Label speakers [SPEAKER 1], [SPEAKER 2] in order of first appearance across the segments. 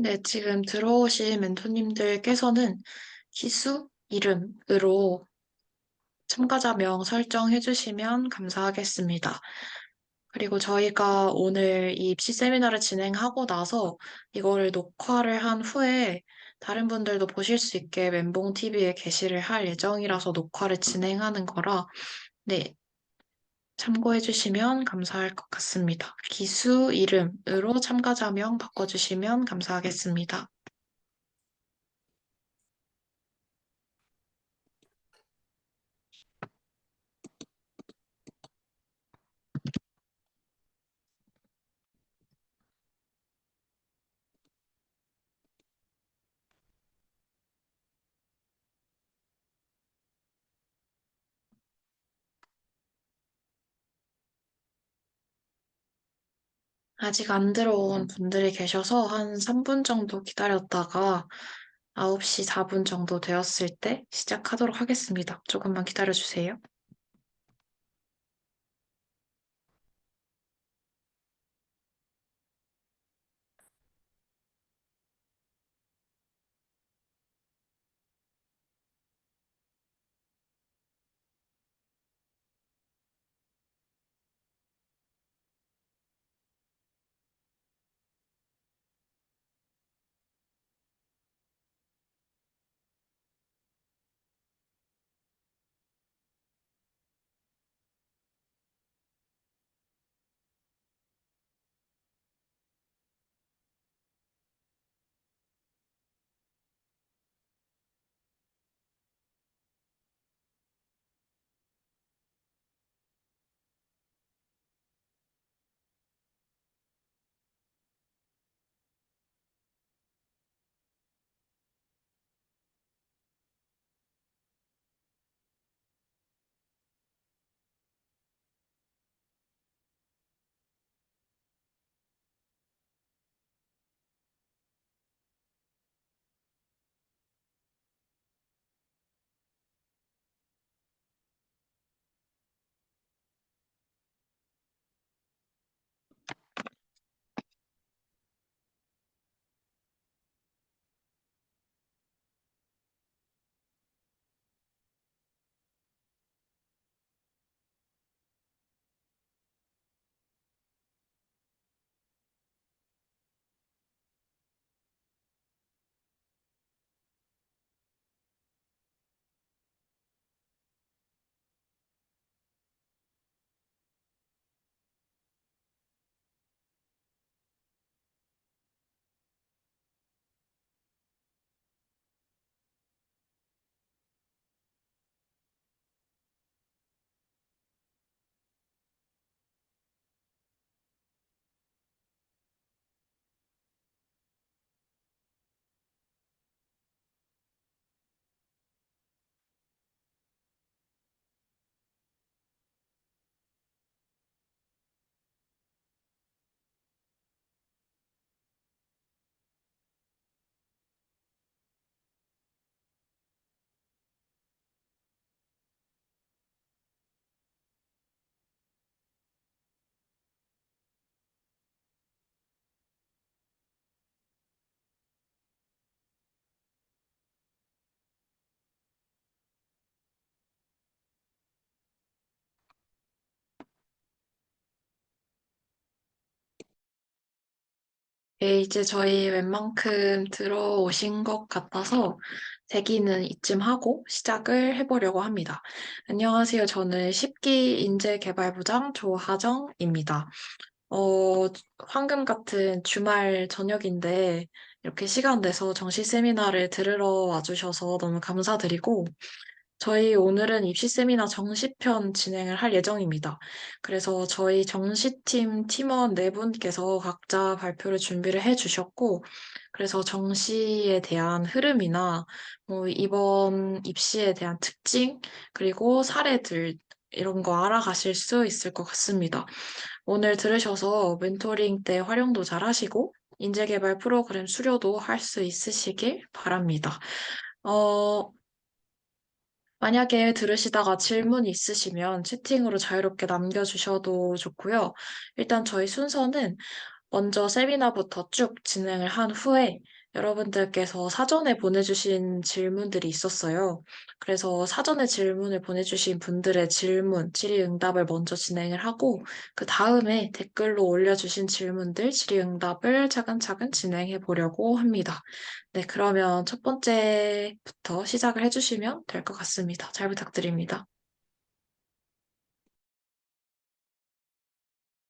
[SPEAKER 1] 네, 지금 들어오신 멘토님들께서는 기수 이름으로 참가자명 설정해 주시면 감사하겠습니다. 그리고 저희가 오늘 이 입시 세미나를 진행하고 나서 이거를 녹화를 한 후에 다른 분들도 보실 수 있게 멘봉 TV에 게시를 할 예정이라서 녹화를 진행하는 거라, 네, 참고해 주시면 감사할 것 같습니다. 기수 이름으로 참가자명 바꿔주시면 감사하겠습니다. 아직 안 들어온 분들이 계셔서 한 3분 정도 기다렸다가 9시 4분 정도 되었을 때 시작하도록 하겠습니다. 조금만 기다려주세요. 네, 이제 저희 웬만큼 들어오신 것 같아서 대기는 이쯤 하고 시작을 해보려고 합니다. 안녕하세요. 저는 10기 인재개발부장 조하정입니다. 어, 황금 같은 주말 저녁인데 이렇게 시간 내서 정시 세미나를 들으러 와주셔서 너무 감사드리고 저희 오늘은 입시 세미나 정시편 진행을 할 예정입니다. 그래서 저희 정시팀 팀원 네 분께서 각자 발표를 준비를 해주셨고, 그래서 정시에 대한 흐름이나 뭐 이번 입시에 대한 특징, 그리고 사례들 이런 거 알아가실 수 있을 것 같습니다. 오늘 들으셔서 멘토링 때 활용도 잘 하시고, 인재개발 프로그램 수료도 할 수 있으시길 바랍니다. 어, 만약에 들으시다가 질문 있으시면 채팅으로 자유롭게 남겨주셔도 좋고요. 일단 저희 순서는 먼저 세미나부터 쭉 진행을 한 후에 여러분들께서 사전에 보내주신 질문들이 있었어요. 그래서 사전에 질문을 보내주신 분들의 질문, 질의응답을 먼저 진행을 하고, 그 다음에 댓글로 올려주신 질문들, 질의응답을 차근차근 진행해 보려고 합니다. 네, 그러면 첫 번째부터 시작을 해주시면 될 것 같습니다. 잘 부탁드립니다.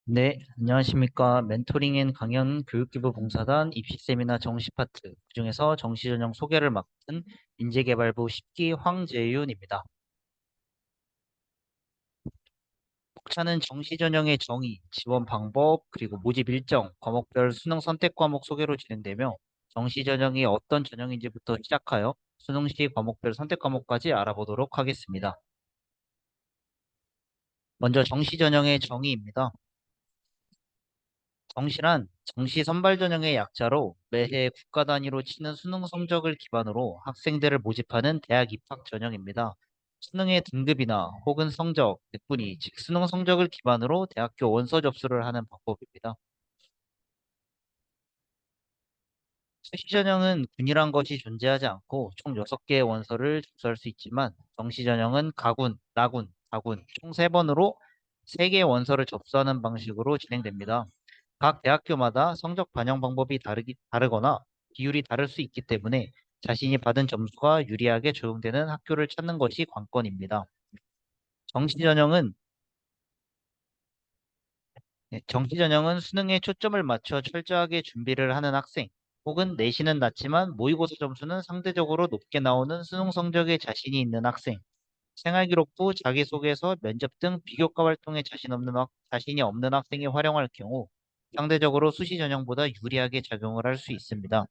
[SPEAKER 2] 네, 안녕하십니까. 멘토링 앤 강연 교육기부 봉사단 입시 세미나 정시 파트, 그중에서 정시 전형 소개를 맡은 인재개발부 10기 황재윤입니다. 목차는 정시 전형의 정의, 지원 방법, 그리고 모집 일정, 과목별 수능 선택 과목 소개로 진행되며 정시 전형이 어떤 전형인지부터 시작하여 수능 시 과목별 선택 과목까지 알아보도록 하겠습니다. 먼저 정시 전형의 정의입니다. 정시란 정시 선발 전형의 약자로 매해 국가 단위로 치는 수능 성적을 기반으로 학생들을 모집하는 대학 입학 전형입니다. 수능의 등급이나 혹은 성적, 백분위, 즉 수능 성적을 기반으로 대학교 원서 접수를 하는 방법입니다. 수시 전형은 균이란 것이 존재하지 않고 총 6개의 원서를 접수할 수 있지만 정시 전형은 가군, 나군, 다군 총 3번으로 3개의 원서를 접수하는 방식으로 진행됩니다. 각 대학교마다 성적 반영 방법이 다르거나 비율이 다를 수 있기 때문에 자신이 받은 점수가 유리하게 적용되는 학교를 찾는 것이 관건입니다. 정시 전형은 정시 전형은 수능에 초점을 맞춰 철저하게 준비를 하는 학생, 혹은 내신은 낮지만 모의고사 점수는 상대적으로 높게 나오는 수능 성적에 자신이 있는 학생, 생활기록부, 자기소개서, 면접 등 비교과 활동에 자신이 없는 학생이 활용할 경우 상대적으로 수시 전형보다 유리하게 작용을 할 수 있습니다.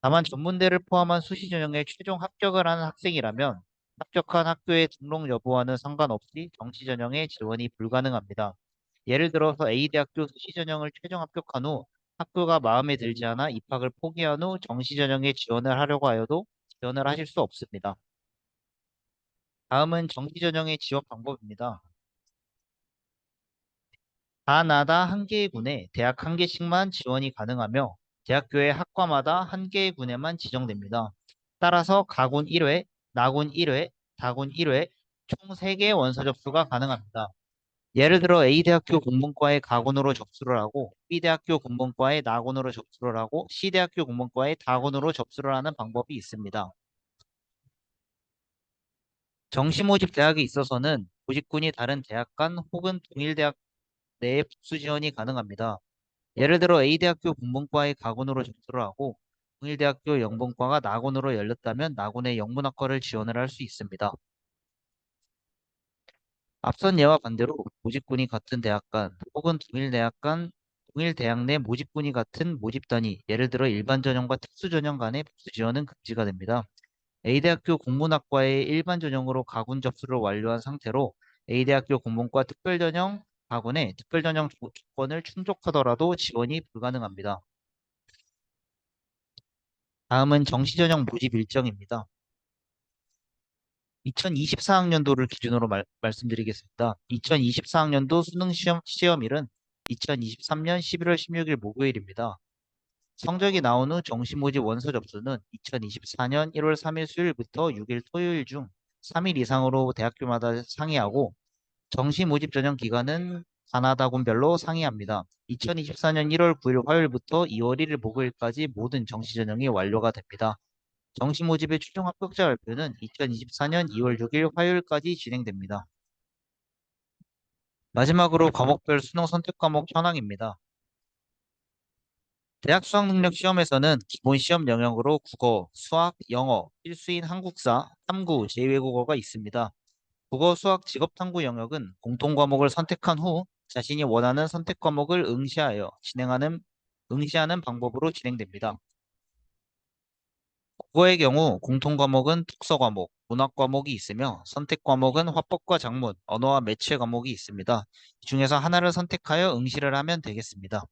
[SPEAKER 2] 다만 전문대를 포함한 수시 전형에 최종 합격을 하는 학생이라면 합격한 학교의 등록 여부와는 상관없이 정시 전형에 지원이 불가능합니다. 예를 들어서 A대학교 수시 전형을 최종 합격한 후 학교가 마음에 들지 않아 입학을 포기한 후 정시 전형에 지원을 하려고 하여도 지원을 하실 수 없습니다. 다음은 정시 전형의 지원 방법입니다. 다나다 한 개의 군에 대학 한 개씩만 지원이 가능하며 대학교의 학과마다 한 개의 군에만 지정됩니다. 따라서 가군 1회, 나군 1회, 다군 1회 총 3개의 원서 접수가 가능합니다. 예를 들어 A대학교 공문과에 가군으로 접수를 하고 B대학교 공문과에 나군으로 접수를 하고 C대학교 공문과에 다군으로 접수를 하는 방법이 있습니다. 정시 모집 대학에 있어서는 모집군이 다른 대학 간 혹은 동일 대학 내에 복수 지원이 가능합니다. 예를 들어 A대학교 국문과에 가군으로 접수를 하고 동일대학교 영문과가 나군으로 열렸다면 나군의 영문학과를 지원을 할 수 있습니다. 앞선 예와 반대로 모집군이 같은 대학 간 혹은 동일 대학 내 모집군이 같은 모집단위, 예를 들어 일반 전형과 특수 전형 간의 복수 지원은 금지가 됩니다. A대학교 국문학과의 일반 전형으로 가군 접수를 완료한 상태로 A대학교 국문과 특별 전형 가군의 특별 전형 조건을 충족하더라도 지원이 불가능합니다. 다음은 정시전형 모집 일정입니다. 2024학년도를 기준으로 말씀드리겠습니다. 2024학년도 수능 시험일은 2023년 11월 16일 목요일입니다. 성적이 나온 후 정시 모집 원서 접수는 2024년 1월 3일 수요일부터 6일 토요일 중 3일 이상으로 대학교마다 상이하고 정시 모집 전형 기간은 가나다군별로 상이합니다. 2024년 1월 9일 화요일부터 2월 1일 목요일까지 모든 정시 전형이 완료가 됩니다. 정시 모집의 최종 합격자 발표는 2024년 2월 6일 화요일까지 진행됩니다. 마지막으로 과목별 수능 선택 과목 현황입니다. 대학 수학능력 시험에서는 기본 시험 영역으로 국어, 수학, 영어, 필수인 한국사, 탐구, 제2외국어가 있습니다. 국어, 수학, 직업탐구 영역은 공통 과목을 선택한 후 자신이 원하는 선택 과목을 응시하는 방법으로 진행됩니다. 국어의 경우 공통 과목은 특서 과목, 문학 과목이 있으며 선택 과목은 화법과 작문, 언어와 매체 과목이 있습니다. 이 중에서 하나를 선택하여 응시를 하면 되겠습니다.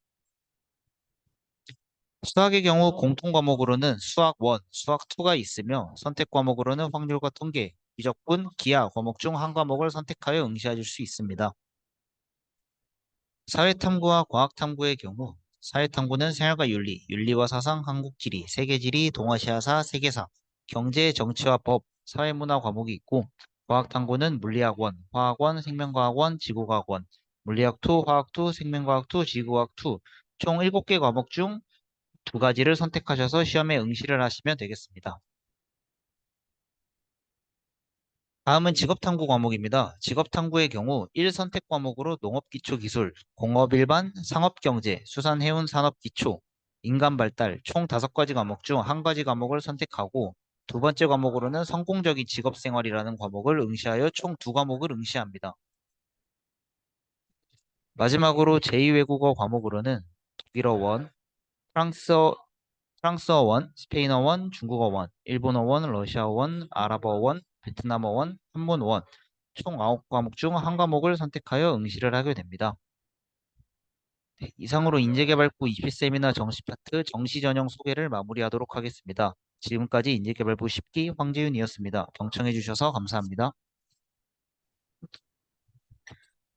[SPEAKER 2] 수학의 경우 공통 과목으로는 수학 1, 수학 2가 있으며 선택 과목으로는 확률과 통계, 미적분, 기하 과목 중 한 과목을 선택하여 응시하실 수 있습니다. 사회탐구와 과학탐구의 경우 사회탐구는 생활과 윤리, 윤리와 사상, 한국지리, 세계지리, 동아시아사, 세계사, 경제, 정치와 법, 사회문화 과목이 있고, 과학탐구는 물리학원, 화학원, 생명과학원, 지구과학원, 물리학 2, 화학 2, 생명과학 2, 지구과학 2, 총 7개 과목 중 2가지를 선택하셔서 시험에 응시를 하시면 되겠습니다. 다음은 직업탐구 과목입니다. 직업탐구의 경우 1선택 과목으로 농업기초기술, 공업일반, 상업경제, 수산해운산업기초, 인간발달 총 5가지 과목 중 1가지 과목을 선택하고 두 번째 과목으로는 성공적인 직업생활이라는 과목을 응시하여 총 2과목을 응시합니다. 마지막으로 제2외국어 과목으로는 독일어원, 프랑스어, 프랑스어원, 스페인어원, 중국어원, 일본어원, 러시아어원, 아랍어원, 베트남어원, 한문어원 총 9과목 중 한 과목을 선택하여 응시를 하게 됩니다. 네, 이상으로 인재개발부 입시세미나 정시 파트 정시 전형 소개를 마무리하도록 하겠습니다. 지금까지 인재개발부 10기 황재윤이었습니다. 경청해 주셔서 감사합니다.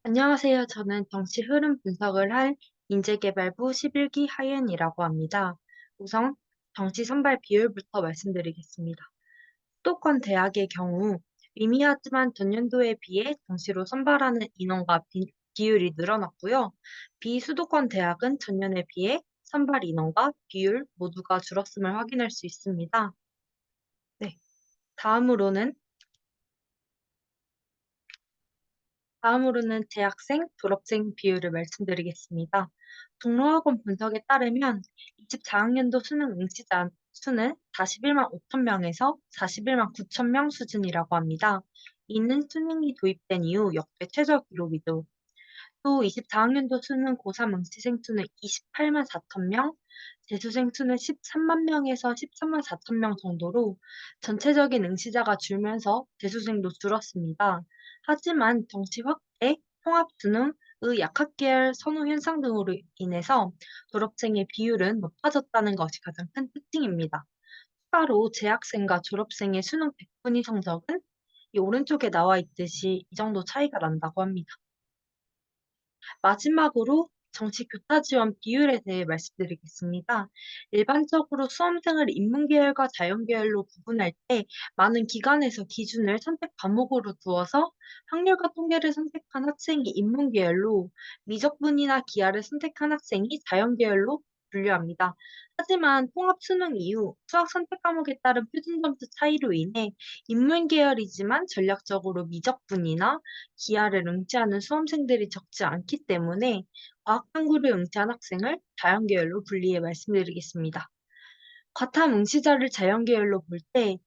[SPEAKER 3] 안녕하세요. 저는 정치 흐름 분석을 할 인재개발부 11기 하윤이라고 합니다. 우선 정치 선발 비율부터 말씀드리겠습니다. 수도권 대학의 경우 미미하지만 전년도에 비해 정시로 선발하는 인원과 비율이 늘어났고요. 비수도권 대학은 전년에 비해 선발 인원과 비율 모두가 줄었음을 확인할 수 있습니다. 네, 다음으로는 재학생, 졸업생 비율을 말씀드리겠습니다. 동로학원 분석에 따르면 24학년도 수능 응시자 수는 41만 5천 명에서 41만 9천 명 수준이라고 합니다. 이는 수능이 도입된 이후 역대 최저 기록이죠. 또 24학년도 수능 고3 응시생 수는 28만 4천 명, 재수생 수는 13만 명에서 13만 4천 명 정도로 전체적인 응시자가 줄면서 재수생도 줄었습니다. 하지만 정시 확대, 통합 수능의 약학계열 선호 현상 등으로 인해서 졸업생의 비율은 높아졌다는 것이 가장 큰 특징입니다. 추가로 재학생과 졸업생의 수능 백분위 성적은 이 오른쪽에 나와 있듯이 이 정도 차이가 난다고 합니다. 마지막으로 정시 교타 지원 비율에 대해 말씀드리겠습니다. 일반적으로 수험생을 인문계열과 자연계열로 구분할 때 많은 기관에서 기준을 선택 과목으로 두어서 확률과 통계를 선택한 학생이 인문계열로 미적분이나 기하를 선택한 학생이 자연계열로 분류합니다. 하지만 통합 수능 이후 수학 선택 과목에 따른 표준 점수 차이로 인해 인문계열이지만 전략적으로 미적분이나 기하를 응시하는 수험생들이 적지 않기 때문에 과학탐구를 응시한 학생을 자연계열로 분리해 말씀드리겠습니다. 과탐 응시자를 자연계열로 볼 때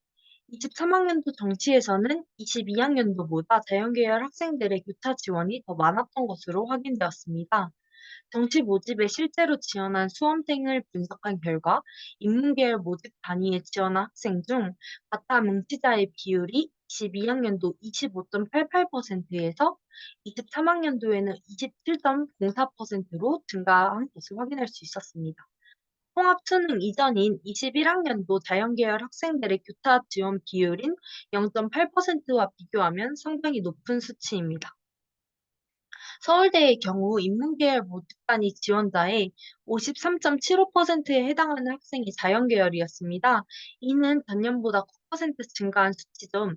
[SPEAKER 3] 23학년도 정시에서는 22학년도보다 자연계열 학생들의 교차 지원이 더 많았던 것으로 확인되었습니다. 정시 모집에 실제로 지원한 수험생을 분석한 결과 인문계열 모집 단위에 지원한 학생 중 과탐 응시자의 비율이 22학년도 25.88%에서 23학년도에는 27.04%로 증가한 것을 확인할 수 있었습니다. 통합 수능 이전인 21학년도 자연계열 학생들의 교타 지원 비율인 0.8%와 비교하면 상당히 높은 수치입니다. 서울대의 경우 인문계열 모집단위 지원자의 53.75%에 해당하는 학생이 자연계열이었습니다. 이는 전년보다 9% 증가한 수치죠.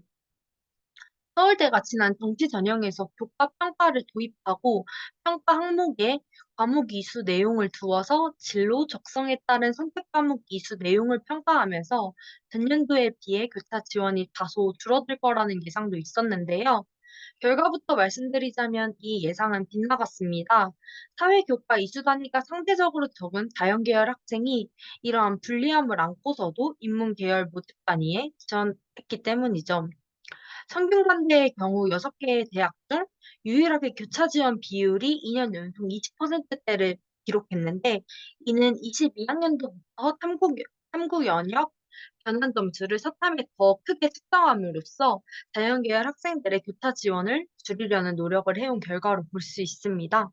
[SPEAKER 3] 서울대가 지난 정시 전형에서 교과 평가를 도입하고 평가 항목에 과목 이수 내용을 두어서 진로 적성에 따른 선택 과목 이수 내용을 평가하면서 전년도에 비해 교차 지원이 다소 줄어들 거라는 예상도 있었는데요. 결과부터 말씀드리자면 이 예상은 빗나갔습니다. 사회교과 이수 단위가 상대적으로 적은 자연계열 학생이 이러한 불리함을 안고서도 인문계열 모집 단위에 지원했기 때문이죠. 성균관대의 경우 6개의 대학 중 유일하게 교차 지원 비율이 2년 연속 20%대를 기록했는데 이는 22학년도부터 탐구 연역 변환 점수를 사탐에 더 크게 측정함으로써 자연계열 학생들의 교타 지원을 줄이려는 노력을 해온 결과로 볼 수 있습니다.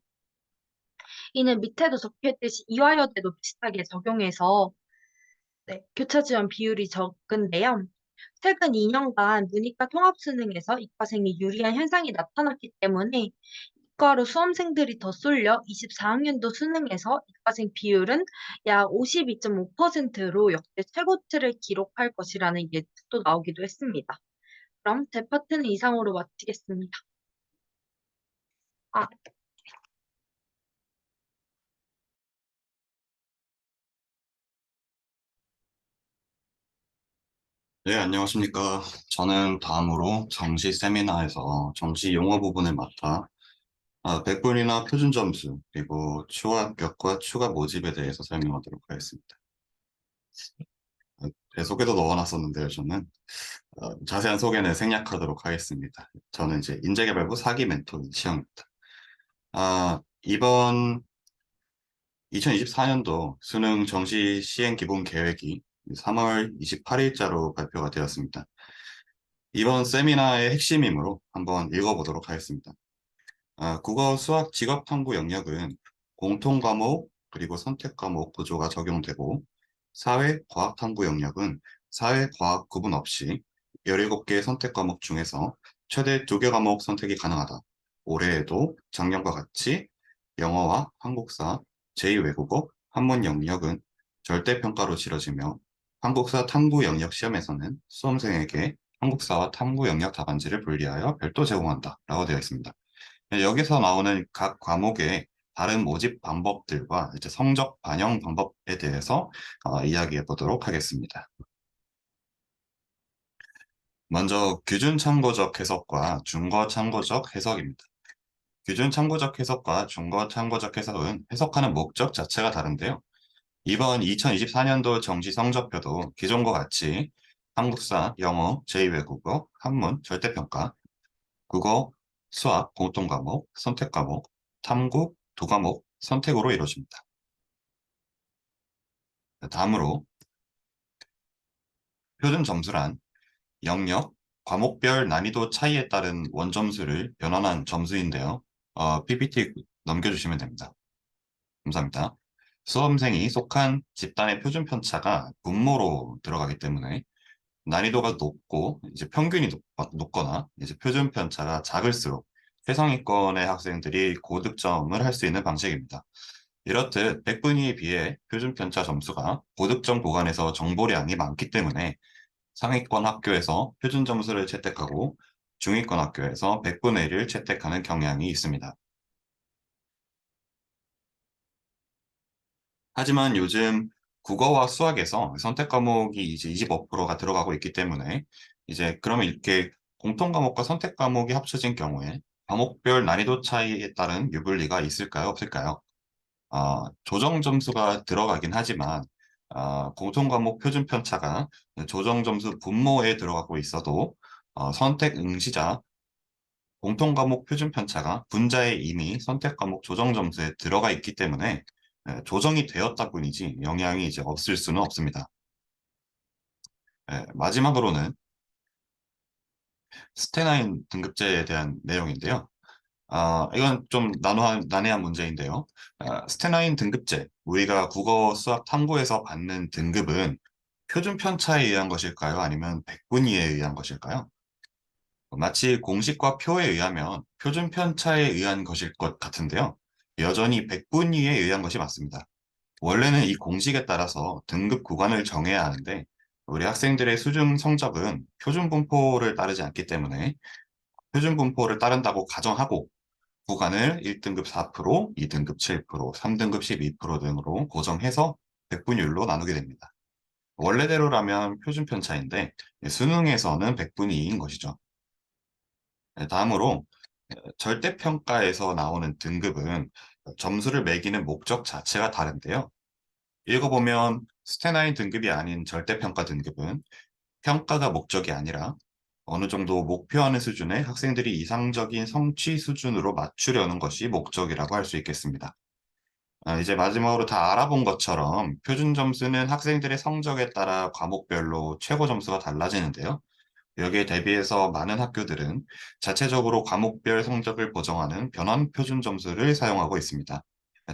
[SPEAKER 3] 이는 밑에도 적혀있듯이 이화여대도 비슷하게 적용해서 교차 지원 비율이 적은데요. 최근 2년간 문이과 통합수능에서 이과생이 유리한 현상이 나타났기 때문에 이과로 수험생들이 더 쏠려 24학년도 수능에서 이과생 비율은 약 52.5%로 역대 최고치를 기록할 것이라는 예측도 나오기도 했습니다. 그럼 제 파트는 이상으로 마치겠습니다. 아,
[SPEAKER 4] 네, 안녕하십니까. 저는 다음으로 정시 세미나에서 정시 용어 부분을 맡아 백분이나 표준 점수, 그리고 추가 합격과 추가 모집에 대해서 설명하도록 하겠습니다. 제 소개도 넣어놨었는데요, 저는. 자세한 소개는 생략하도록 하겠습니다. 저는 이제 인재개발부 4기 멘토 시영입니다. 이번 2024년도 수능 정시 시행 기본 계획이 3월 28일자로 발표가 되었습니다. 이번 세미나의 핵심이므로 한번 읽어보도록 하겠습니다. 국어, 수학, 직업 탐구 영역은 공통 과목 그리고 선택 과목 구조가 적용되고 사회, 과학 탐구 영역은 사회, 과학 구분 없이 17개 선택 과목 중에서 최대 2개 과목 선택이 가능하다. 올해에도 작년과 같이 영어와 한국사, 제2외국어, 한문 영역은 절대평가로 치러지며 한국사 탐구 영역 시험에서는 수험생에게 한국사와 탐구 영역 답안지를 분리하여 별도 제공한다 라고 되어 있습니다. 여기서 나오는 각 과목의 다른 모집 방법들과 이제 성적 반영 방법에 대해서 이야기해 보도록 하겠습니다. 먼저 규준 참고적 해석과 준거 참고적 해석입니다. 규준 참고적 해석과 준거 참고적 해석은 해석하는 목적 자체가 다른데요. 이번 2024년도 정시 성적표도 기존과 같이 한국사, 영어, 제2외국어, 한문, 절대평가, 국어, 수학, 공통과목, 선택과목, 탐구, 두 과목, 선택으로 이루어집니다. 다음으로 표준 점수란 영역, 과목별 난이도 차이에 따른 원점수를 변환한 점수인데요. PPT 넘겨주시면 됩니다. 감사합니다. 수험생이 속한 집단의 표준 편차가 분모로 들어가기 때문에 난이도가 높고 이제 평균이 높거나 이제 표준 편차가 작을수록 최상위권의 학생들이 고득점을 할 수 있는 방식입니다. 이렇듯 100분위에 비해 표준 편차 점수가 고득점 구간에서 정보량이 많기 때문에 상위권 학교에서 표준 점수를 채택하고 중위권 학교에서 100분의 1을 채택하는 경향이 있습니다. 하지만 요즘 국어와 수학에서 선택 과목이 이제 25%가 들어가고 있기 때문에 이제 그러면 이렇게 공통 과목과 선택 과목이 합쳐진 경우에 과목별 난이도 차이에 따른 유불리가 있을까요? 없을까요? 조정 점수가 들어가긴 하지만 공통 과목 표준 편차가 조정 점수 분모에 들어가고 있어도 선택 응시자 공통 과목 표준 편차가 분자에 이미 선택 과목 조정 점수에 들어가 있기 때문에 조정이 되었다 뿐이지 영향이 이제 없을 수는 없습니다. 마지막으로는 스테나인 등급제에 대한 내용인데요. 이건 좀 난해한 문제인데요. 스테나인 등급제, 우리가 국어, 수학, 탐구에서 받는 등급은 표준 편차에 의한 것일까요? 아니면 백분위에 의한 것일까요? 마치 공식과 표에 의하면 표준 편차에 의한 것일 것 같은데요. 여전히 백분위에 의한 것이 맞습니다. 원래는 이 공식에 따라서 등급 구간을 정해야 하는데 우리 학생들의 수능 성적은 표준 분포를 따르지 않기 때문에 표준 분포를 따른다고 가정하고 구간을 1등급 4%, 2등급 7%, 3등급 12% 등으로 고정해서 백분율로 나누게 됩니다. 원래대로라면 표준 편차인데 수능에서는 백분위인 것이죠. 다음으로 절대평가에서 나오는 등급은 점수를 매기는 목적 자체가 다른데요. 읽어보면 스테나인 등급이 아닌 절대평가 등급은 평가가 목적이 아니라 어느 정도 목표하는 수준의 학생들이 이상적인 성취 수준으로 맞추려는 것이 목적이라고 할 수 있겠습니다. 이제 마지막으로 다 알아본 것처럼 표준 점수는 학생들의 성적에 따라 과목별로 최고 점수가 달라지는데요. 여기에 대비해서 많은 학교들은 자체적으로 과목별 성적을 보정하는 변환 표준 점수를 사용하고 있습니다.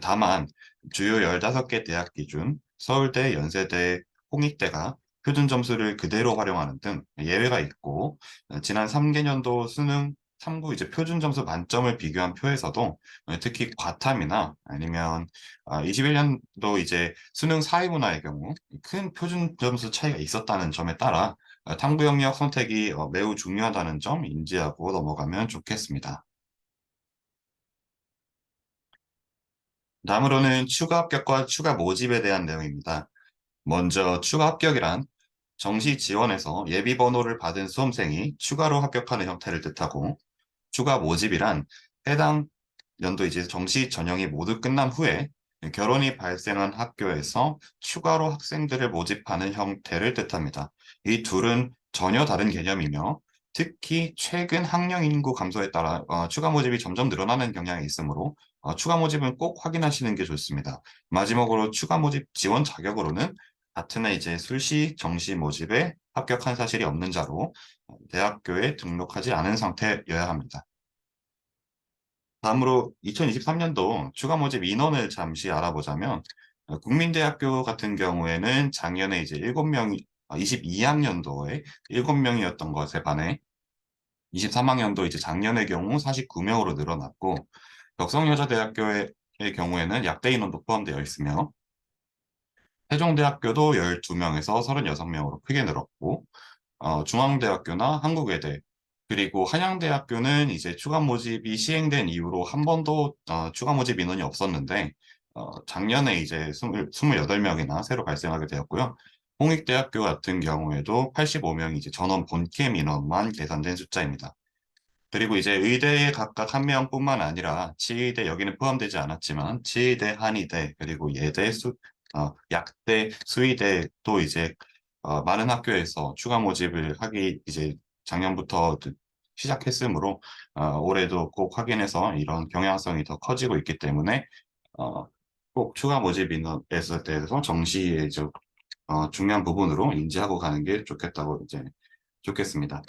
[SPEAKER 4] 다만 주요 15개 대학 기준 서울대, 연세대, 홍익대가 표준 점수를 그대로 활용하는 등 예외가 있고 지난 3개년도 수능 탐구 이제 표준 점수 만점을 비교한 표에서도 특히 과탐이나 아니면 21년도 이제 수능 사회문화의 경우 큰 표준 점수 차이가 있었다는 점에 따라 탐구 영역 선택이 매우 중요하다는 점 인지하고 넘어가면 좋겠습니다. 다음으로는 추가 합격과 추가 모집에 대한 내용입니다. 먼저 추가 합격이란 정시 지원에서 예비 번호를 받은 수험생이 추가로 합격하는 형태를 뜻하고, 추가 모집이란 해당 연도 이제 정시 전형이 모두 끝난 후에 결혼이 발생한 학교에서 추가로 학생들을 모집하는 형태를 뜻합니다. 이 둘은 전혀 다른 개념이며 특히 최근 학령 인구 감소에 따라 추가 모집이 점점 늘어나는 경향이 있으므로 추가 모집은 꼭 확인하시는 게 좋습니다. 마지막으로 추가 모집 지원 자격으로는 같은 해 이제 수시 정시 모집에 합격한 사실이 없는 자로 대학교에 등록하지 않은 상태여야 합니다. 다음으로 2023년도 추가 모집 인원을 잠시 알아보자면 국민대학교 같은 경우에는 작년에 이제 7명, 22학년도에 7명이었던 것에 반해 23학년도 이제 작년의 경우 49명으로 늘어났고, 덕성여자대학교의 경우에는 약대 인원도 포함되어 있으며 세종대학교도 12명에서 36명으로 크게 늘었고, 중앙대학교나 한국외대, 그리고 한양대학교는 이제 추가 모집이 시행된 이후로 한 번도 추가 모집 인원이 없었는데, 작년에 이제 28명이나 새로 발생하게 되었고요. 홍익대학교 같은 경우에도 85명이 이제 전원 본캠 인원만 계산된 숫자입니다. 그리고 이제 의대에 각각 한 명뿐만 아니라 치의대 여기는 포함되지 않았지만 치의대, 한의대, 그리고 예대, 약대, 수의대도 이제 많은 학교에서 추가 모집을 하기 이제 작년부터 시작했으므로 올해도 꼭 확인해서 이런 경향성이 더 커지고 있기 때문에 어, 꼭 추가 모집 인원에 대해서 정시에 이제 중요한 부분으로 인지하고 가는 게 좋겠다고 이제 좋겠습니다.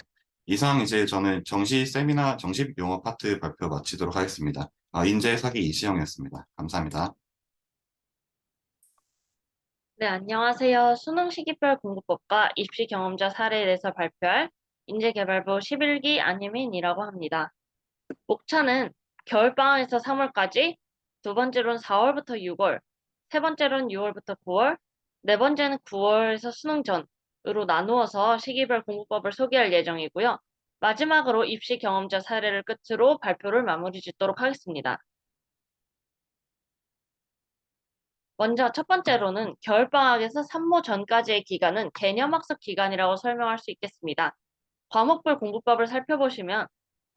[SPEAKER 4] 이상 이제 저는 정시 세미나 정식 용어 파트 발표 마치도록 하겠습니다. 인재 사기 이시영이었습니다. 감사합니다.
[SPEAKER 5] 네, 안녕하세요. 수능 시기별 공부법과 입시 경험자 사례에 대해서 발표할 인재개발부 11기 안예민이라고 합니다. 목차는 겨울방학에서 3월까지, 두 번째로는 4월부터 6월, 세 번째로는 6월부터 9월, 네 번째는 9월에서 수능 전으로 나누어서 시기별 공부법을 소개할 예정이고요. 마지막으로 입시 경험자 사례를 끝으로 발표를 마무리 짓도록 하겠습니다. 먼저 첫 번째로는 겨울방학에서 산모 전까지의 기간은 개념학습 기간이라고 설명할 수 있겠습니다. 과목별 공부법을 살펴보시면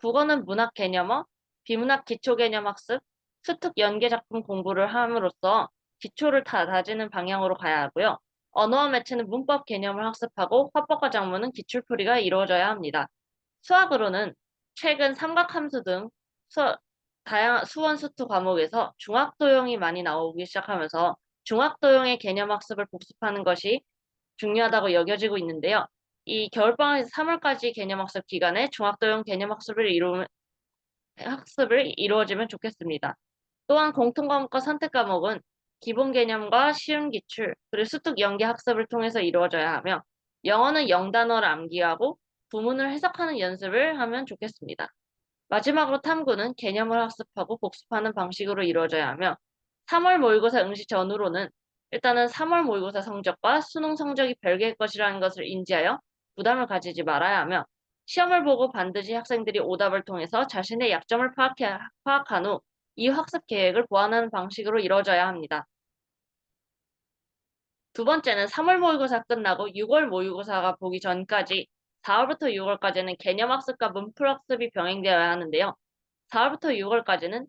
[SPEAKER 5] 국어는 문학 개념어, 비문학 기초 개념학습, 수특 연계 작품 공부를 함으로써 기초를 다지는 방향으로 가야 하고요. 언어와 매체는 문법 개념을 학습하고 화법과 작문은 기출풀이가 이루어져야 합니다. 수학으로는 최근 삼각함수 등 다양한 수원 수투 과목에서 중학도형이 많이 나오기 시작하면서 중학도형의 개념 학습을 복습하는 것이 중요하다고 여겨지고 있는데요. 이 겨울방학에서 3월까지 개념 학습 기간에 중학도형 개념 학습을 이루어지면 좋겠습니다. 또한 공통과목과 선택 과목은 기본 개념과 쉬운 기출, 그리고 수특 연계 학습을 통해서 이루어져야 하며 영어는 영단어를 암기하고 구문을 해석하는 연습을 하면 좋겠습니다. 마지막으로 탐구는 개념을 학습하고 복습하는 방식으로 이루어져야 하며 3월 모의고사 응시 전후로는 일단은 3월 모의고사 성적과 수능 성적이 별개의 것이라는 것을 인지하여 부담을 가지지 말아야 하며 시험을 보고 반드시 학생들이 오답을 통해서 자신의 약점을 파악한 후 이 학습 계획을 보완하는 방식으로 이루어져야 합니다. 두 번째는 3월 모의고사 끝나고 6월 모의고사가 보기 전까지 4월부터 6월까지는 개념학습과 문풀학습이 병행되어야 하는데요. 4월부터 6월까지는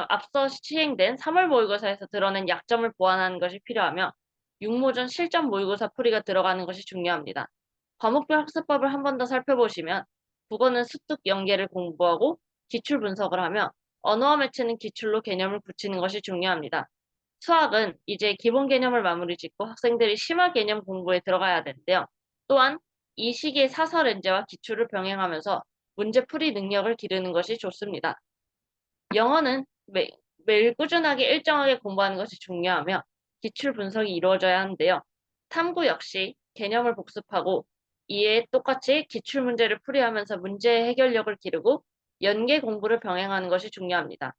[SPEAKER 5] 앞서 시행된 3월 모의고사에서 드러낸 약점을 보완하는 것이 필요하며 육모전 실전 모의고사 풀이가 들어가는 것이 중요합니다. 과목별 학습법을 한 번 더 살펴보시면 국어는 수특 연계를 공부하고 기출 분석을 하며 언어와 매체는 기출로 개념을 붙이는 것이 중요합니다. 수학은 이제 기본 개념을 마무리 짓고 학생들이 심화 개념 공부에 들어가야 되는데요. 또한 이 시기에 사설 엔제와 기출을 병행하면서 문제 풀이 능력을 기르는 것이 좋습니다. 영어는 매일 꾸준하게 일정하게 공부하는 것이 중요하며 기출 분석이 이루어져야 하는데요. 탐구 역시 개념을 복습하고 이에 똑같이 기출 문제를 풀이하면서 문제 해결력을 기르고 연계 공부를 병행하는 것이 중요합니다.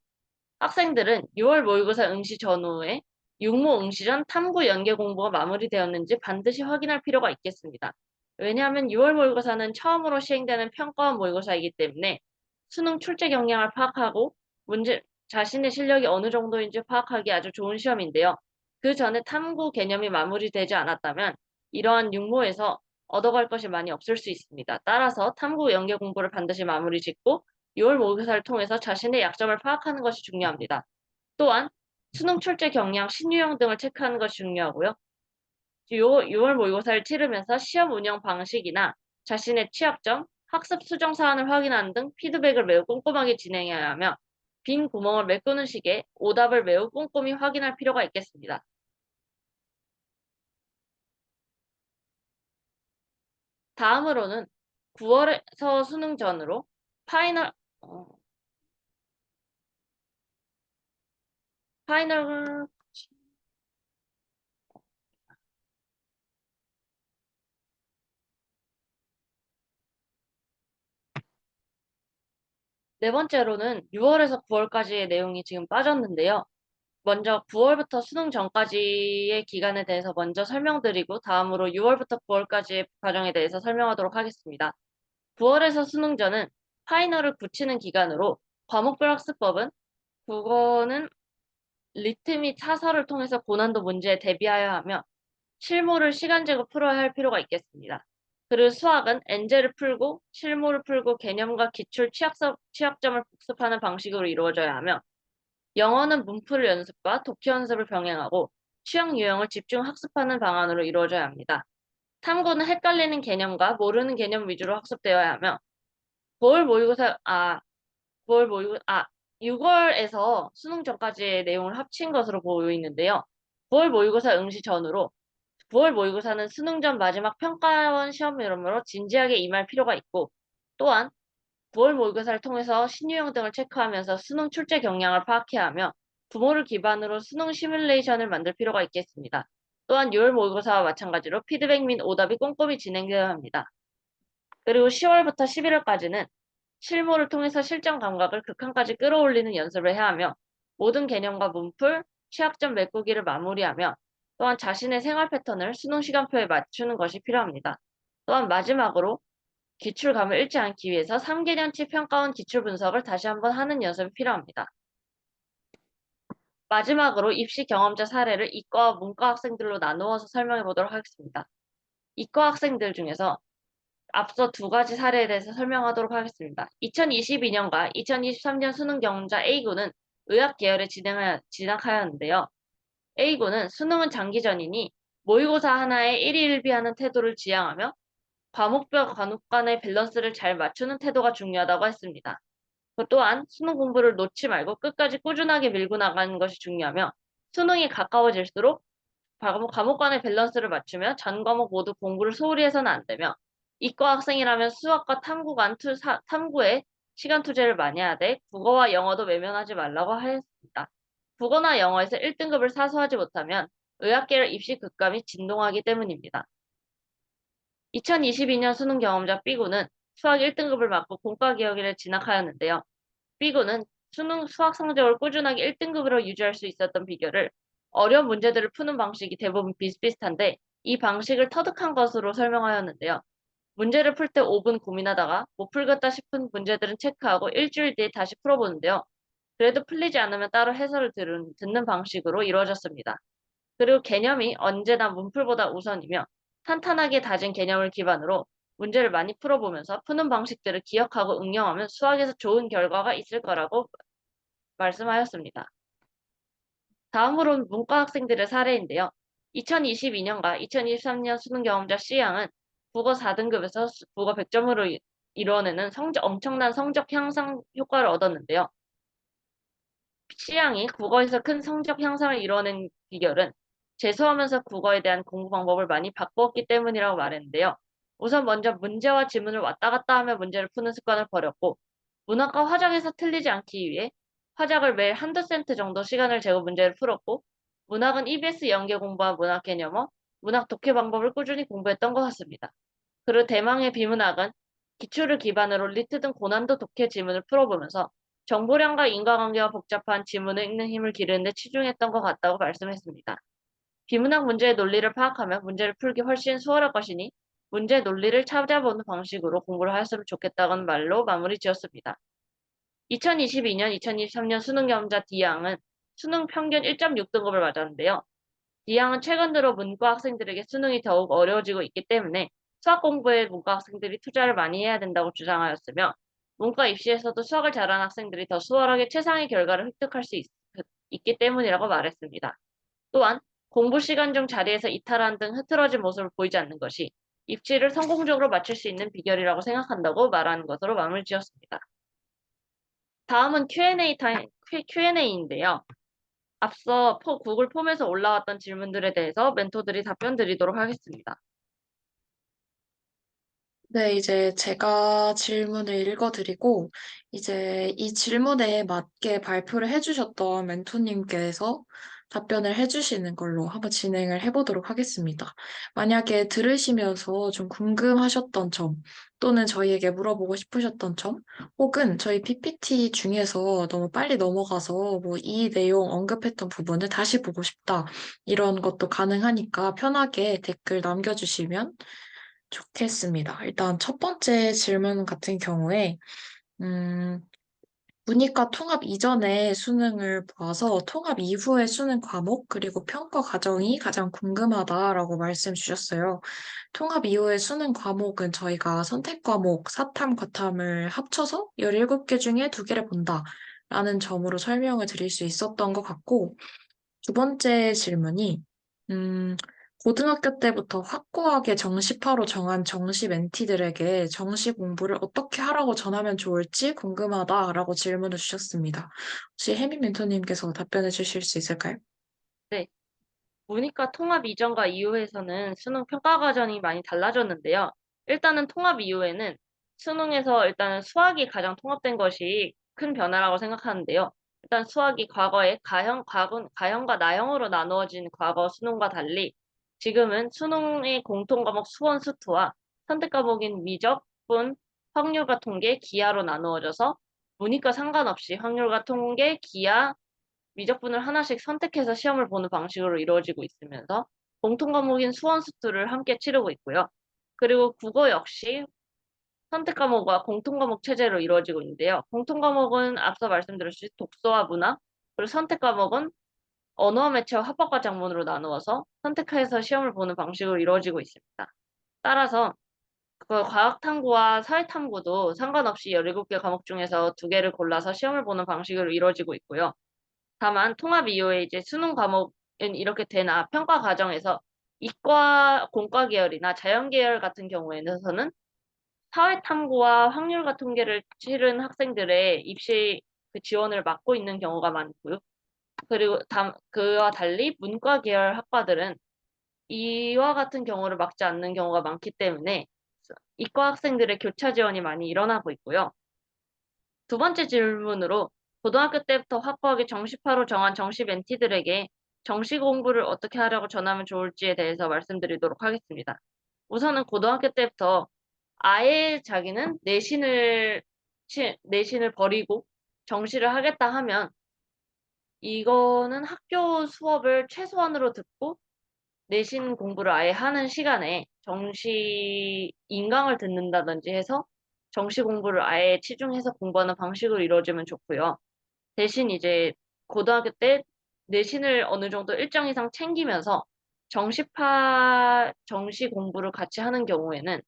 [SPEAKER 5] 학생들은 6월 모의고사 응시 전후에 육모 응시 전 탐구 연계 공부가 마무리되었는지 반드시 확인할 필요가 있겠습니다. 왜냐하면 6월 모의고사는 처음으로 시행되는 평가원 모의고사이기 때문에 수능 출제 경향을 파악하고 자신의 실력이 어느 정도인지 파악하기 아주 좋은 시험인데요. 그 전에 탐구 개념이 마무리되지 않았다면 이러한 육모에서 얻어갈 것이 많이 없을 수 있습니다. 따라서 탐구 연계 공부를 반드시 마무리 짓고 6월 모의고사를 통해서 자신의 약점을 파악하는 것이 중요합니다. 또한 수능 출제 경향, 신유형 등을 체크하는 것이 중요하고요. 6월 모의고사를 치르면서 시험 운영 방식이나 자신의 취약점, 학습 수정 사안을 확인하는 등 피드백을 매우 꼼꼼하게 진행해야 하며 빈 구멍을 메꾸는 식의 오답을 매우 꼼꼼히 확인할 필요가 있겠습니다. 다음으로는 9월에서 수능 전으로 파이널 어, 파이널 네 번째로는 6월에서 9월까지의 내용이 지금 빠졌는데요. 먼저 9월부터 수능 전까지의 기간에 대해서 먼저 설명드리고 다음으로 6월부터 9월까지의 과정에 대해서 설명하도록 하겠습니다. 9월에서 수능 전은 파이널을 굳히는 기간으로 과목별 학습법은 국어는 리트 및 사설을 통해서 고난도 문제에 대비하여야 하며 실무를 시간제로 풀어야 할 필요가 있겠습니다. 그리고 수학은 엔제를 풀고 실무를 풀고 개념과 기출 취약점을 복습하는 방식으로 이루어져야 하며 영어는 문풀 연습과 독해 연습을 병행하고 취약 유형을 집중 학습하는 방안으로 이루어져야 합니다. 탐구는 헷갈리는 개념과 모르는 개념 위주로 학습되어야 하며 9월 모의고사 6월에서 수능 전까지의 내용을 합친 것으로 보이는데요. 9월 모의고사 응시 전후로 9월 모의고사는 수능 전 마지막 평가원 시험이므로 진지하게 임할 필요가 있고 또한 9월 모의고사를 통해서 신유형 등을 체크하면서 수능 출제 경향을 파악해야 하며 부모를 기반으로 수능 시뮬레이션을 만들 필요가 있겠습니다. 또한 6월 모의고사와 마찬가지로 피드백 및 오답이 꼼꼼히 진행되어야 합니다. 그리고 10월부터 11월까지는 실무를 통해서 실전 감각을 극한까지 끌어올리는 연습을 해야 하며 모든 개념과 문풀, 취약점 메꾸기를 마무리하며 또한 자신의 생활 패턴을 수능 시간표에 맞추는 것이 필요합니다. 또한 마지막으로 기출감을 잃지 않기 위해서 3개년치 평가원 기출 분석을 다시 한번 하는 연습이 필요합니다. 마지막으로 입시 경험자 사례를 이과와 문과 학생들로 나누어서 설명해 보도록 하겠습니다. 이과 학생들 중에서 앞서 두 가지 사례에 대해서 설명하도록 하겠습니다. 2022년과 2023년 수능 경험자 A군은 의학 계열에 진학하였는데요. A군은 수능은 장기전이니 모의고사 하나에 1위 1비하는 태도를 지향하며 과목별 과목 간의 밸런스를 잘 맞추는 태도가 중요하다고 했습니다. 그 또한 수능 공부를 놓지 말고 끝까지 꾸준하게 밀고 나가는 것이 중요하며 수능이 가까워질수록 과목 간의 밸런스를 맞추며 전 과목 모두 공부를 소홀히 해서는 안 되며 이과 학생이라면 수학과 탐구에 시간 투자를 많이 하되 국어와 영어도 외면하지 말라고 하였습니다. 국어나 영어에서 1등급을 사수하지 못하면 의학계열 입시 급감이 진동하기 때문입니다. 2022년 수능 경험자 B군은 수학 1등급을 맞고 공과기억일에 진학하였는데요. B군은 수능 수학 성적을 꾸준하게 1등급으로 유지할 수 있었던 비결을 어려운 문제들을 푸는 방식이 대부분 비슷비슷한데 이 방식을 터득한 것으로 설명하였는데요. 문제를 풀 때 5분 고민하다가 못 풀겠다 싶은 문제들은 체크하고 일주일 뒤에 다시 풀어보는데요. 그래도 풀리지 않으면 따로 해설을 듣는 방식으로 이루어졌습니다. 그리고 개념이 언제나 문풀보다 우선이며 탄탄하게 다진 개념을 기반으로 문제를 많이 풀어보면서 푸는 방식들을 기억하고 응용하면 수학에서 좋은 결과가 있을 거라고 말씀하였습니다. 다음으로는 문과 학생들의 사례인데요. 2022년과 2023년 수능 경험자 C양은 국어 4등급에서 국어 100점으로 이루어내는 엄청난 성적 향상 효과를 얻었는데요. C양이 국어에서 큰 성적 향상을 이뤄낸 비결은 재수하면서 국어에 대한 공부 방법을 많이 바꾸었기 때문이라고 말했는데요. 우선 먼저 문제와 지문을 왔다 갔다 하며 문제를 푸는 습관을 버렸고 문학과 화작에서 틀리지 않기 위해 화작을 매일 한두 센트 정도 시간을 재고 문제를 풀었고 문학은 EBS 연계 공부와 문학 개념어, 문학 독해 방법을 꾸준히 공부했던 것 같습니다. 그리고 대망의 비문학은 기출을 기반으로 리트 등 고난도 독해 지문을 풀어보면서 정보량과 인과관계가 복잡한 지문을 읽는 힘을 기르는 데 치중했던 것 같다고 말씀했습니다. 비문학 문제의 논리를 파악하면 문제를 풀기 훨씬 수월할 것이니 문제 논리를 찾아보는 방식으로 공부를 하였으면 좋겠다는 말로 마무리 지었습니다. 2022년, 2023년 수능 경험자 D양은 수능 평균 1.6등급을 맞았는데요. D양은 최근 들어 문과 학생들에게 수능이 더욱 어려워지고 있기 때문에 수학 공부에 문과 학생들이 투자를 많이 해야 된다고 주장하였으며 문과 입시에서도 수학을 잘하는 학생들이 더 수월하게 최상의 결과를 획득할 수 있기 때문이라고 말했습니다. 또한 공부 시간 중 자리에서 이탈하는 등 흐트러진 모습을 보이지 않는 것이 입시를 성공적으로 마칠 수 있는 비결이라고 생각한다고 말하는 것으로 마무리 지었습니다. 다음은 Q&A인데요. 앞서 구글 폼에서 올라왔던 질문들에 대해서 멘토들이 답변 드리도록 하겠습니다.
[SPEAKER 1] 네, 이제 제가 질문을 읽어드리고, 이제 이 질문에 맞게 발표를 해주셨던 멘토님께서 답변을 해주시는 걸로 한번 진행을 해보도록 하겠습니다. 만약에 들으시면서 좀 궁금하셨던 점, 또는 저희에게 물어보고 싶으셨던 점, 혹은 저희 PPT 중에서 너무 빨리 넘어가서 뭐 이 내용 언급했던 부분을 다시 보고 싶다, 이런 것도 가능하니까 편하게 댓글 남겨주시면 좋겠습니다. 일단 첫 번째 질문 같은 경우에, 음, 문이과 통합 이전의 수능을 보아서 통합 이후의 수능 과목, 그리고 평가 과정이 가장 궁금하다라고 말씀 주셨어요. 통합 이후의 수능 과목은 저희가 선택 과목, 사탐, 과탐을 합쳐서 17개 중에 2개를 본다라는 점으로 설명을 드릴 수 있었던 것 같고, 두 번째 질문이, 음, 고등학교 때부터 확고하게 정시파로 정한 정시 멘티들에게 정시 공부를 어떻게 하라고 전하면 좋을지 궁금하다라고 질문을 주셨습니다. 혹시 혜민 멘토님께서 답변해 주실 수 있을까요?
[SPEAKER 5] 네. 문이과 통합 이전과 이후에서는 수능 평가 과정이 많이 달라졌는데요. 일단은 통합 이후에는 수능에서 일단은 수학이 가장 통합된 것이 큰 변화라고 생각하는데요. 일단 수학이 과거에 가형과 나형으로 나누어진 과거 수능과 달리 지금은 수능의 공통 과목 수원 수투와 선택 과목인 미적, 분, 확률과 통계, 기하로 나누어져서 문이과 상관없이 확률과 통계, 기하, 미적분을 하나씩 선택해서 시험을 보는 방식으로 이루어지고 있으면서 공통 과목인 수원 수투를 함께 치르고 있고요. 그리고 국어 역시 선택 과목과 공통 과목 체제로 이루어지고 있는데요. 공통 과목은 앞서 말씀드렸듯이 독서와 문학, 그리고 선택 과목은 언어와 매체와 합법과 작문으로 나누어서 선택해서 시험을 보는 방식으로 이루어지고 있습니다. 따라서 그 과학탐구와 사회탐구도 상관없이 17개 과목 중에서 2개를 골라서 시험을 보는 방식으로 이루어지고 있고요. 다만 통합 이후에 이제 수능 과목은 이렇게 되나 평가 과정에서 이과, 공과 계열이나 자연 계열 같은 경우에는 사회 탐구와 확률과 통계를 치른 학생들의 입시 그 지원을 막고 있는 경우가 많고요. 그리고 그와 달리 문과 계열 학과들은 이와 같은 경우를 막지 않는 경우가 많기 때문에 이과 학생들의 교차 지원이 많이 일어나고 있고요. 두 번째 질문으로 고등학교 때부터 확고하게 정시파로 정한 정시 멘티들에게 정시 공부를 어떻게 하려고 전하면 좋을지에 대해서 말씀드리도록 하겠습니다. 우선은 고등학교 때부터 아예 자기는 내신을 버리고 정시를 하겠다 하면 이거는 학교 수업을 최소한으로 듣고 내신 공부를 아예 하는 시간에 정시 인강을 듣는다든지 해서 정시 공부를 아예 치중해서 공부하는 방식으로 이루어지면 좋고요. 대신 이제 고등학교 때 내신을 어느 정도 일정 이상 챙기면서 정시 공부를 같이 하는 경우에는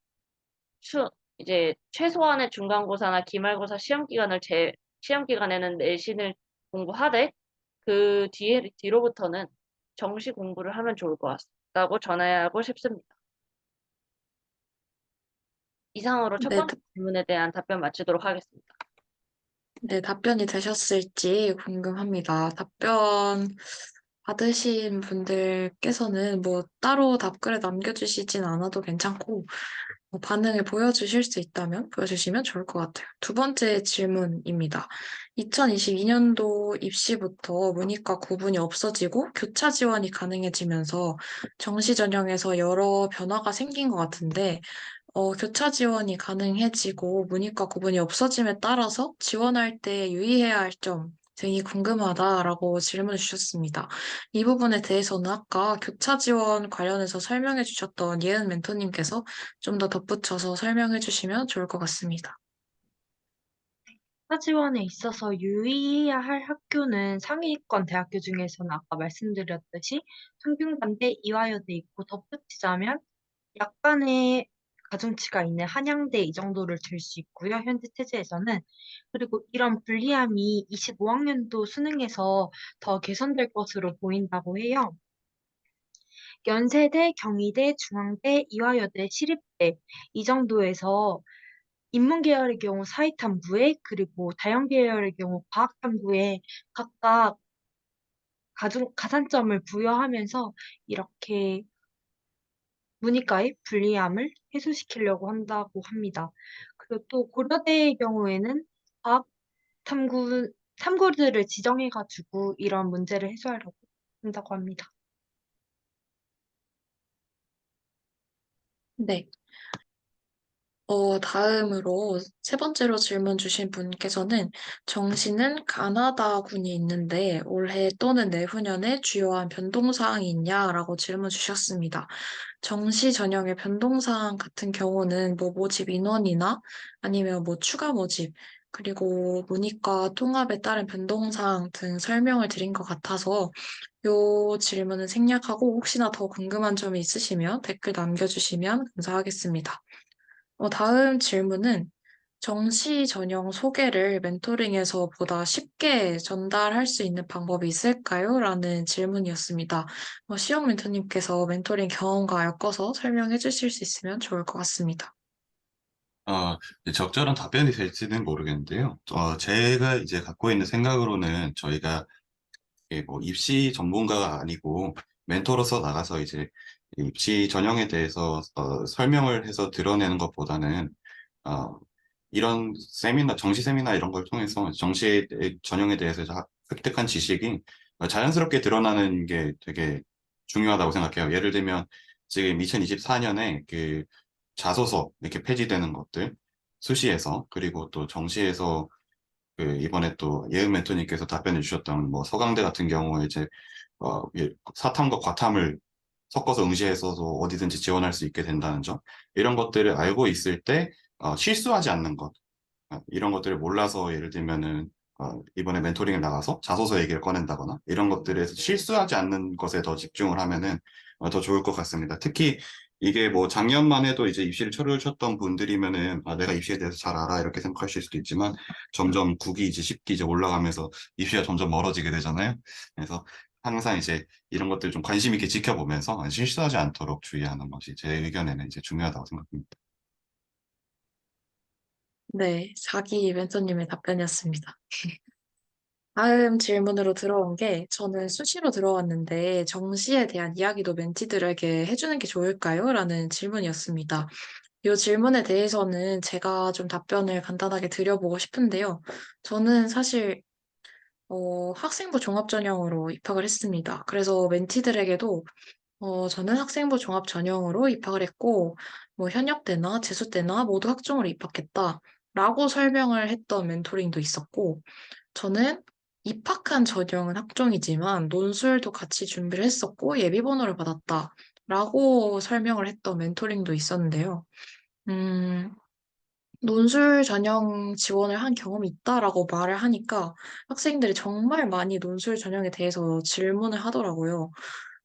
[SPEAKER 5] 이제 최소한의 중간고사나 기말고사 시험 기간에는 내신을 공부하되 그 뒤로부터는 정시 공부를 하면 좋을 것 같다고 전하고 싶습니다. 이상으로 첫
[SPEAKER 1] 네,
[SPEAKER 5] 번째 질문에 대한 답변 마치도록 하겠습니다.
[SPEAKER 1] 네, 답변이 되셨을지 궁금합니다. 답변 받으신 분들께서는 뭐 따로 답글에 남겨주시진 않아도 괜찮고, 뭐 반응을 보여주실 수 있다면 보여주시면 좋을 것 같아요. 두 번째 질문입니다. 2022년도 입시부터 문이과 구분이 없어지고 교차 지원이 가능해지면서 정시 전형에서 여러 변화가 생긴 것 같은데, 교차 지원이 가능해지고 문이과 구분이 없어짐에 따라서 지원할 때 유의해야 할 점 등이 궁금하다라고 질문 주셨습니다. 이 부분에 대해서는 아까 교차 지원 관련해서 설명해 주셨던 예은 멘토님께서 좀 더 덧붙여서 설명해 주시면 좋을 것 같습니다.
[SPEAKER 3] 타 지원에 있어서 유의해야 할 학교는 상위권 대학교 중에서는 아까 말씀드렸듯이 성균관대, 이화여대 있고 덧붙이자면 약간의 가중치가 있는 한양대 이 정도를 들 수 있고요. 현재 체제에서는. 그리고 이런 불리함이 25학년도 수능에서 더 개선될 것으로 보인다고 해요. 연세대, 경희대, 중앙대, 이화여대, 시립대 이 정도에서 인문계열의 경우 사회탐구에 그리고 다연계열의 경우 과학탐구에 각각 가산점을 부여하면서 이렇게 문이과의 불리함을 해소시키려고 한다고 합니다. 그리고 또 고려대의 경우에는 과학 탐구들을 지정해가지고 이런 문제를 해소하려고 한다고 합니다.
[SPEAKER 1] 네. 다음으로 세 번째로 질문 주신 분께서는 정시는 가나다군이 있는데 올해 또는 내후년에 주요한 변동사항이 있냐라고 질문 주셨습니다. 정시 전형의 변동사항 같은 경우는 뭐 모집 인원이나 아니면 뭐 추가 모집, 그리고 문이과 통합에 따른 변동사항 등 설명을 드린 것 같아서 요 질문은 생략하고 혹시나 더 궁금한 점이 있으시면 댓글 남겨주시면 감사하겠습니다. 다음 질문은 정시 전형 소개를 멘토링에서 보다 쉽게 전달할 수 있는 방법이 있을까요? 라는 질문이었습니다. 시영 멘토님께서 멘토링 경험과 엮어서 설명해 주실 수 있으면 좋을 것 같습니다.
[SPEAKER 4] 적절한 답변이 될지는 모르겠는데요. 제가 이제 갖고 있는 생각으로는 저희가 이게 뭐 입시 전문가가 아니고 멘토로서 나가서 이제 입시 전형에 대해서 설명을 해서 드러내는 것보다는 어, 이런 정시 세미나 이런 걸 통해서 정시 전형에 대해서 획득한 지식이 자연스럽게 드러나는 게 되게 중요하다고 생각해요. 예를 들면 지금 2024년에 그 자소서 이렇게 폐지되는 것들 수시에서 그리고 또 정시에서 이번에 또 예은 멘토님께서 답변해 주셨던 뭐 서강대 같은 경우에 이제 사탐과 과탐을 섞어서 응시해서도 어디든지 지원할 수 있게 된다는 점 이런 것들을 알고 있을 때 실수하지 않는 것 이런 것들을 몰라서 예를 들면은 이번에 멘토링에 나가서 자소서 얘기를 꺼낸다거나 이런 것들에서 실수하지 않는 것에 더 집중을 하면은 더 좋을 것 같습니다. 특히 이게 뭐 작년만 해도 이제 입시를 치르셨던 분들이면은 내가 입시에 대해서 잘 알아 이렇게 생각하실 수도 있지만 점점 9기 이제 10기 이제 올라가면서 입시가 점점 멀어지게 되잖아요. 그래서 항상 이제 이런 것들 좀 관심 있게 지켜보면서 실수하지 않도록 주의하는 것이 제 의견에는 이제 중요하다고 생각합니다.
[SPEAKER 1] 네, 자기 멘토님의 답변이었습니다. 다음 질문으로 들어온 게 저는 수시로 들어왔는데 정시에 대한 이야기도 멘티들에게 해주는 게 좋을까요? 라는 질문이었습니다. 이 질문에 대해서는 제가 좀 답변을 간단하게 드려보고 싶은데요. 저는 사실 학생부 종합전형으로 입학을 했습니다. 그래서 멘티들에게도 저는 학생부 종합 전형으로 입학을 했고, 뭐 현역 때나 재수 때나 모두 학종으로 입학했다. 라고 설명을 했던 멘토링도 있었고, 저는 입학한 전형은 학종이지만 논술도 같이 준비를 했었고 예비번호를 받았다. 라고 설명을 했던 멘토링도 있었는데요. 음, 논술 전형 지원을 한 경험이 있다라고 말을 하니까 학생들이 정말 많이 논술 전형에 대해서 질문을 하더라고요.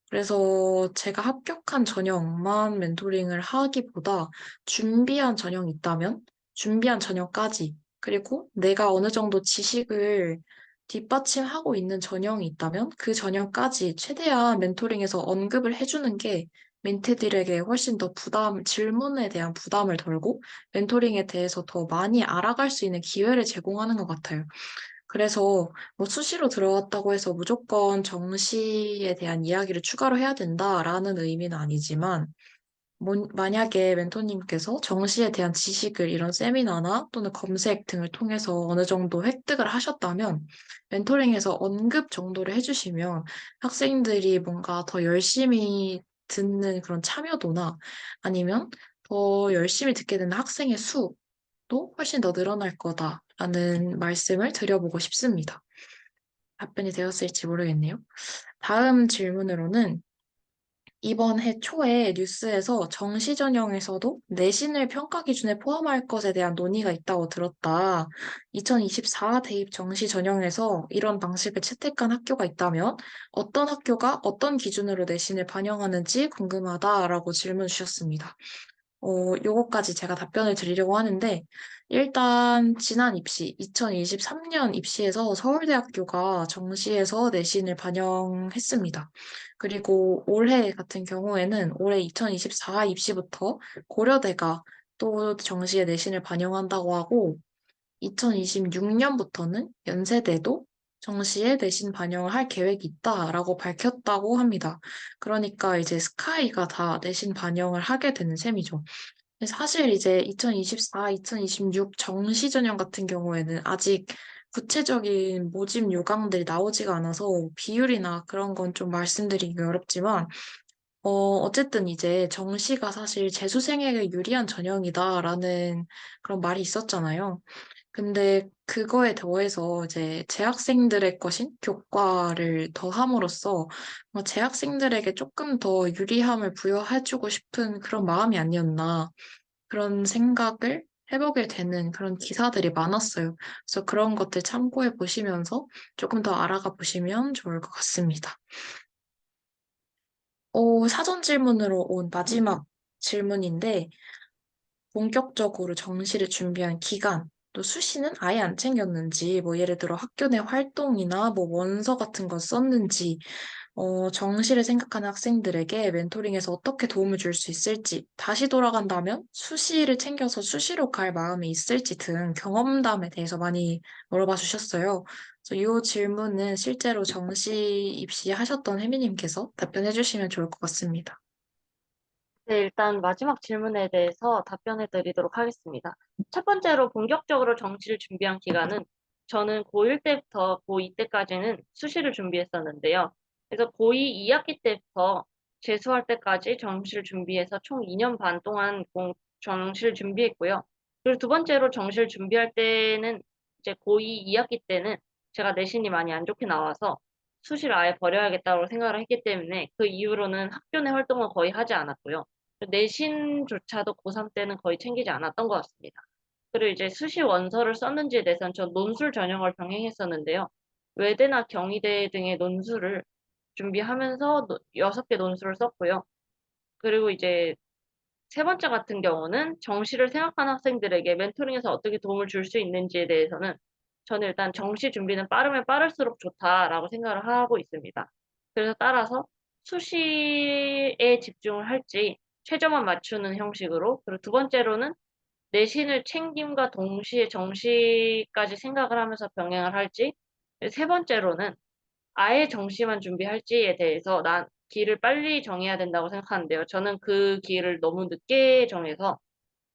[SPEAKER 1] 그래서 제가 합격한 전형만 멘토링을 하기보다 준비한 전형이 있다면 준비한 전형까지 그리고 내가 어느 정도 지식을 뒷받침하고 있는 전형이 있다면 그 전형까지 최대한 멘토링에서 언급을 해주는 게 멘티들에게 훨씬 더 질문에 대한 부담을 덜고 멘토링에 대해서 더 많이 알아갈 수 있는 기회를 제공하는 것 같아요. 그래서 뭐 수시로 들어왔다고 해서 무조건 정시에 대한 이야기를 추가로 해야 된다라는 의미는 아니지만, 만약에 멘토님께서 정시에 대한 지식을 이런 세미나나 또는 검색 등을 통해서 어느 정도 획득을 하셨다면, 멘토링에서 언급 정도를 해주시면 학생들이 뭔가 더 열심히 듣는 그런 참여도나 아니면 더 열심히 듣게 되는 학생의 수도 훨씬 더 늘어날 거다라는 말씀을 드려보고 싶습니다. 답변이 되었을지 모르겠네요. 다음 질문으로는 이번 해 초에 뉴스에서 정시 전형에서도 내신을 평가 기준에 포함할 것에 대한 논의가 있다고 들었다. 2024 대입 정시 전형에서 이런 방식을 채택한 학교가 있다면 어떤 학교가 어떤 기준으로 내신을 반영하는지 궁금하다라고 질문 주셨습니다. 요거까지 제가 답변을 드리려고 하는데, 일단, 지난 입시, 2023년 입시에서 서울대학교가 정시에서 내신을 반영했습니다. 그리고 올해 같은 경우에는 올해 2024 입시부터 고려대가 또 정시에 내신을 반영한다고 하고, 2026년부터는 연세대도 정시에 내신 반영을 할 계획이 있다라고 밝혔다고 합니다. 그러니까 이제 스카이가 다 내신 반영을 하게 되는 셈이죠. 근데 사실 이제 2024, 2026 정시 전형 같은 경우에는 아직 구체적인 모집 요강들이 나오지가 않아서 비율이나 그런 건 좀 말씀드리기 어렵지만, 어쨌든 이제 정시가 사실 재수생에게 유리한 전형이다라는 그런 말이 있었잖아요. 근데 그거에 더해서 이제 재학생들의 것인 교과를 더함으로써 재학생들에게 조금 더 유리함을 부여해주고 싶은 그런 마음이 아니었나 그런 생각을 해보게 되는 그런 기사들이 많았어요. 그래서 그런 것들 참고해 보시면서 조금 더 알아가 보시면 좋을 것 같습니다. 사전 질문으로 온 마지막 질문인데 본격적으로 정시를 준비한 기간, 또 수시는 아예 안 챙겼는지, 뭐 예를 들어 학교 내 활동이나 뭐 원서 같은 거 썼는지, 정시를 생각하는 학생들에게 멘토링에서 어떻게 도움을 줄 수 있을지, 다시 돌아간다면 수시를 챙겨서 수시로 갈 마음이 있을지 등 경험담에 대해서 많이 물어봐 주셨어요. 그래서 이 질문은 실제로 정시 입시하셨던 혜미님께서 답변해 주시면 좋을 것 같습니다.
[SPEAKER 5] 네, 일단 마지막 질문에 대해서 답변해 드리도록 하겠습니다. 첫 번째로 본격적으로 정시를 준비한 기간은 저는 고1 때부터 고2 때까지는 수시를 준비했었는데요. 그래서 고2 2학기 때부터 재수할 때까지 정시를 준비해서 총 2년 반 동안 정시를 준비했고요. 그리고 두 번째로 정시를 준비할 때는 이제 고2 2학기 때는 제가 내신이 많이 안 좋게 나와서 수시를 아예 버려야겠다고 생각을 했기 때문에 그 이후로는 학교 내 활동을 거의 하지 않았고요. 내신조차도 고3 때는 거의 챙기지 않았던 것 같습니다. 그리고 이제 수시 원서를 썼는지에 대해서는 전 논술 전형을 병행했었는데요. 외대나 경희대 등의 논술을 준비하면서 6개 논술을 썼고요. 그리고 이제 세 번째 같은 경우는 정시를 생각하는 학생들에게 멘토링에서 어떻게 도움을 줄 수 있는지에 대해서는 저는 일단 정시 준비는 빠르면 빠를수록 좋다라고 생각을 하고 있습니다. 그래서 따라서 수시에 집중을 할지 최저만 맞추는 형식으로, 그리고 두 번째로는 내신을 챙김과 동시에 정시까지 생각을 하면서 병행을 할지, 세 번째로는 아예 정시만 준비할지에 대해서 난 길을 빨리 정해야 된다고 생각하는데요. 저는 그 길을 너무 늦게 정해서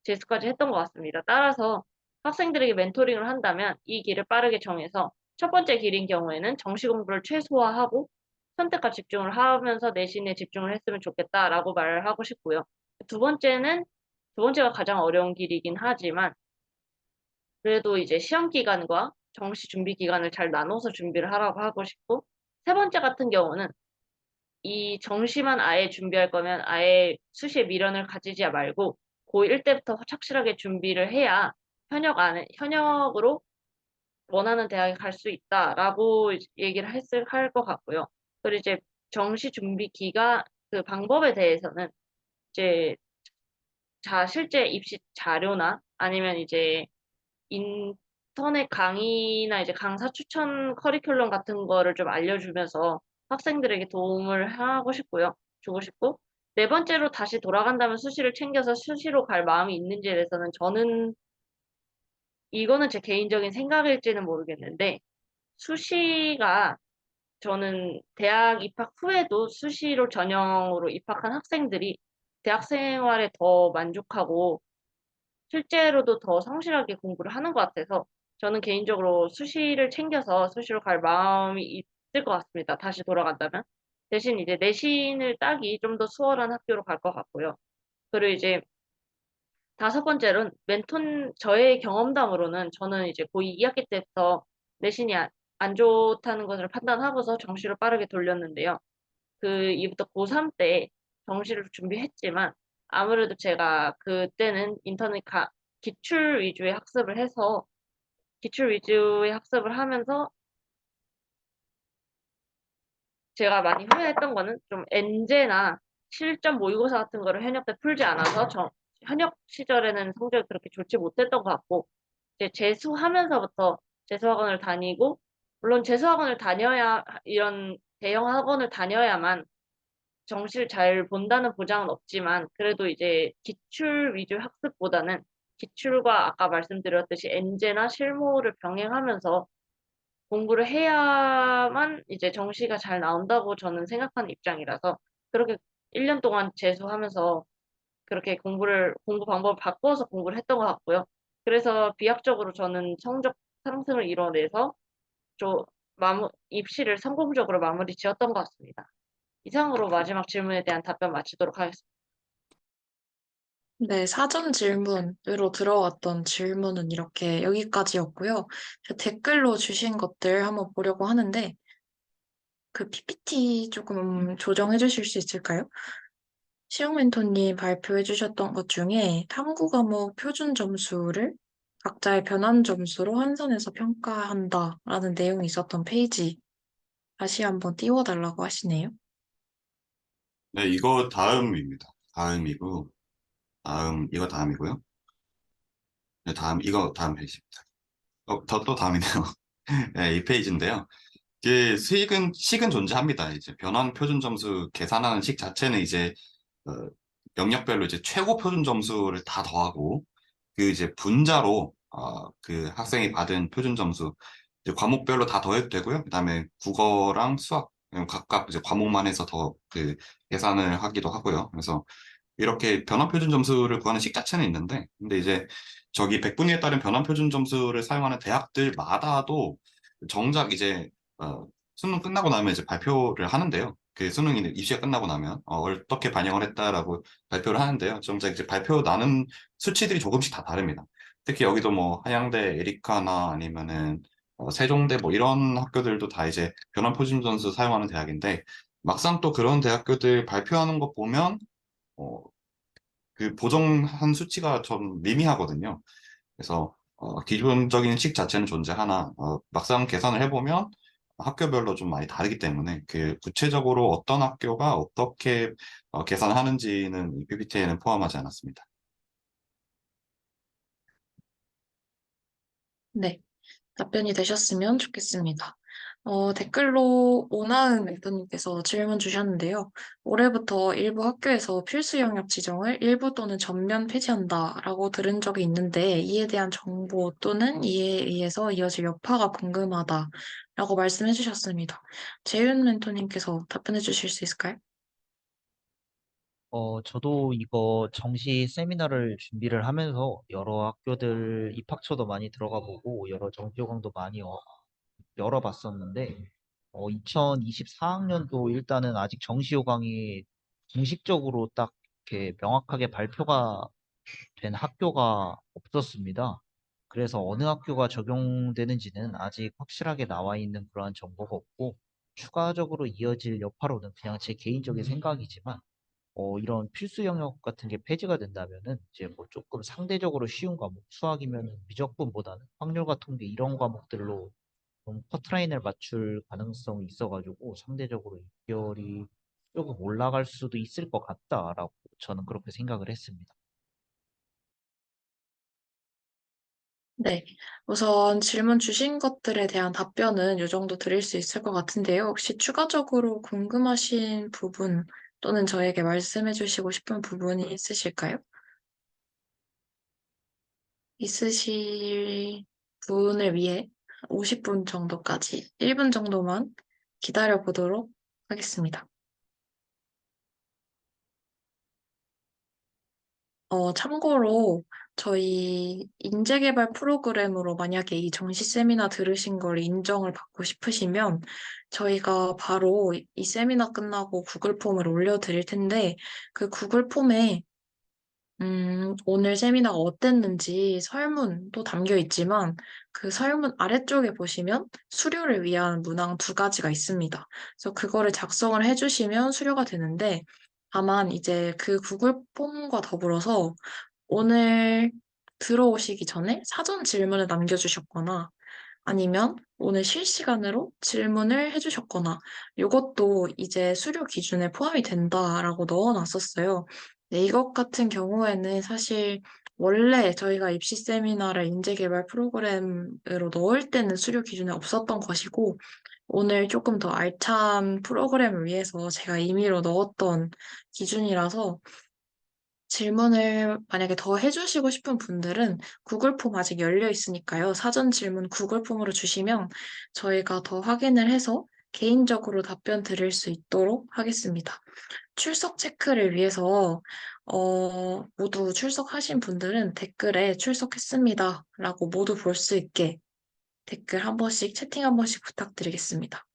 [SPEAKER 5] 재수까지 했던 것 같습니다. 따라서 학생들에게 멘토링을 한다면 이 길을 빠르게 정해서 첫 번째 길인 경우에는 정시 공부를 최소화하고 선택과 집중을 하면서 내신에 집중을 했으면 좋겠다라고 말을 하고 싶고요. 두 번째가 가장 어려운 길이긴 하지만 그래도 이제 시험 기간과 정시 준비 기간을 잘 나눠서 준비를 하라고 하고 싶고, 세 번째 같은 경우는 이 정시만 아예 준비할 거면 아예 수시에 미련을 가지지 말고 고1 때부터 착실하게 준비를 해야 현역으로 원하는 대학에 갈 수 있다라고 얘기를 할 것 같고요. 그리고 이제 정시 준비 기간 그 방법에 대해서는 이제 실제 입시 자료나 아니면 이제 인터넷 강의나 이제 강사 추천 커리큘럼 같은 거를 좀 알려주면서 학생들에게 도움을 하고 싶고요. 주고 싶고. 네 번째로 다시 돌아간다면 수시를 챙겨서 수시로 갈 마음이 있는지에 대해서는 이거는 제 개인적인 생각일지는 모르겠는데, 수시가 저는 대학 입학 후에도 수시로 전형으로 입학한 학생들이 대학 생활에 더 만족하고 실제로도 더 성실하게 공부를 하는 것 같아서 저는 개인적으로 수시를 챙겨서 수시로 갈 마음이 있을 것 같습니다. 다시 돌아간다면. 대신 이제 내신을 따기 좀 더 수월한 학교로 갈 것 같고요. 그리고 이제 5번째로는 저의 경험담으로는 저는 이제 고2 2학기 때부터 내신이 안 좋다는 것을 판단하고서 정시를 빠르게 돌렸는데요. 그 이후부터 고3 때 정시를 준비했지만 아무래도 제가 그때는 기출 위주의 학습을 해서 기출 위주의 학습을 하면서 제가 많이 후회했던 거는 좀 엔제나 실전 모의고사 같은 거를 현역 때 풀지 않아서 현역 시절에는 성적이 그렇게 좋지 못했던 것 같고 이제 재수하면서부터 재수학원을 다니고 물론 재수학원을 다녀야 이런 대형 학원을 다녀야만 정시를 잘 본다는 보장은 없지만 그래도 이제 기출 위주 학습보다는 기출과 아까 말씀드렸듯이 엔제나 실무를 병행하면서 공부를 해야만 이제 정시가 잘 나온다고 저는 생각하는 입장이라서 그렇게 1년 동안 재수하면서 그렇게 공부 방법을 바꿔서 공부를 했던 것 같고요. 그래서 비약적으로 저는 성적 상승을 이뤄내서 입시를 성공적으로 마무리 지었던 것 같습니다. 이상으로 마지막 질문에 대한 답변 마치도록 하겠습니다.
[SPEAKER 1] 네, 사전 질문으로 들어왔던 질문은 이렇게 여기까지였고요. 댓글로 주신 것들 한번 보려고 하는데, 그 PPT 조금 조정해 주실 수 있을까요? 시영 멘토님 발표해 주셨던 것 중에 탐구 과목 표준 점수를 각자의 변환 점수로 환산해서 평가한다라는 내용이 있었던 페이지 다시 한번 띄워달라고 하시네요.
[SPEAKER 4] 네, 이거 다음입니다. 이거 다음이고요. 네, 이거 다음 페이지입니다. 또 다음이네요. 네, 이 페이지인데요. 식은 존재합니다. 이제 변환 표준 점수 계산하는 식 자체는 이제, 어, 영역별로 이제 최고 표준 점수를 다 더하고, 그 이제 분자로, 그 학생이 받은 표준 점수, 이제 과목별로 다 더해도 되고요. 그다음에 국어랑 수학, 각각 이제 과목만 해서 더 그 계산을 하기도 하고요. 그래서 이렇게 변환 표준 점수를 구하는 식 자체는 있는데, 근데 이제 저기 100분위에 따른 변환 표준 점수를 사용하는 대학들마다도 정작 이제, 수능 끝나고 나면 이제 발표를 하는데요. 그 수능이 입시가 끝나고 나면 어떻게 반영을 했다라고 발표를 하는데요. 정작 이제 발표 나는 수치들이 조금씩 다 다릅니다. 특히 여기도 뭐 한양대 에리카나 아니면은 세종대 뭐 이런 학교들도 다 이제 변환 표준 점수 사용하는 대학인데, 막상 또 그런 대학교들 발표하는 거 보면 어, 그 보정한 수치가 좀 미미하거든요. 그래서 기본적인 식 자체는 존재하나, 막상 계산을 해보면 학교별로 좀 많이 다르기 때문에 그 구체적으로 어떤 학교가 어떻게 계산하는지는 이 PPT에는 포함하지 않았습니다.
[SPEAKER 1] 네, 답변이 되셨으면 좋겠습니다. 댓글로 오나은 멘토님께서 질문 주셨는데요. 올해부터 일부 학교에서 필수 영역 지정을 일부 또는 전면 폐지한다라고 들은 적이 있는데 이에 대한 정보 또는 이에 의해서 이어질 여파가 궁금하다라고 말씀해 주셨습니다. 재윤 멘토님께서 답변해 주실 수 있을까요?
[SPEAKER 2] 저도 이거 정시 세미나를 준비를 하면서 여러 학교들 입학처도 많이 들어가 보고 여러 정시호강도 많이 열어봤었는데 2024학년도 일단은 아직 정시호강이 공식적으로 딱 이렇게 명확하게 발표가 된 학교가 없었습니다. 그래서 어느 학교가 적용되는지는 아직 확실하게 나와 있는 그러한 정보가 없고 추가적으로 이어질 여파로는 그냥 제 개인적인 생각이지만 이런 필수 영역 같은 게 폐지가 된다면은 이제 뭐 조금 상대적으로 쉬운 과목, 수학이면 미적분보다는 확률과 통계 이런 과목들로 좀 커트라인을 맞출 가능성이 있어가지고 상대적으로 입결이 조금 올라갈 수도 있을 것 같다라고 저는 그렇게 생각을 했습니다.
[SPEAKER 1] 네, 우선 질문 주신 것들에 대한 답변은 이 정도 드릴 수 있을 것 같은데요. 혹시 추가적으로 궁금하신 부분 또는 저에게 말씀해 주시고 싶은 부분이 있으실까요? 있으실 분을 위해 50분 정도까지, 1분 정도만 기다려 보도록 하겠습니다. 참고로 저희 인재개발 프로그램으로 만약에 이 정시 세미나 들으신 걸 인정을 받고 싶으시면 저희가 바로 이 세미나 끝나고 구글 폼을 올려드릴 텐데 그 구글 폼에 오늘 세미나가 어땠는지 설문도 담겨 있지만 그 설문 아래쪽에 보시면 수료를 위한 문항 두 가지가 있습니다. 그래서 그거를 작성을 해주시면 수료가 되는데 다만 이제 그 구글 폼과 더불어서 오늘 들어오시기 전에 사전 질문을 남겨주셨거나 아니면 오늘 실시간으로 질문을 해주셨거나 이것도 이제 수료 기준에 포함이 된다라고 넣어놨었어요. 네, 이것 같은 경우에는 사실 원래 저희가 입시 세미나를 인재개발 프로그램으로 넣을 때는 수료 기준에 없었던 것이고 오늘 조금 더 알찬 프로그램을 위해서 제가 임의로 넣었던 기준이라서 질문을 만약에 더 해주시고 싶은 분들은 구글 폼 아직 열려 있으니까요. 사전 질문 구글 폼으로 주시면 저희가 더 확인을 해서 개인적으로 답변 드릴 수 있도록 하겠습니다. 출석 체크를 위해서 모두 출석하신 분들은 댓글에 출석했습니다 라고 모두 볼 수 있게 댓글 한 번씩, 채팅 한 번씩 부탁드리겠습니다.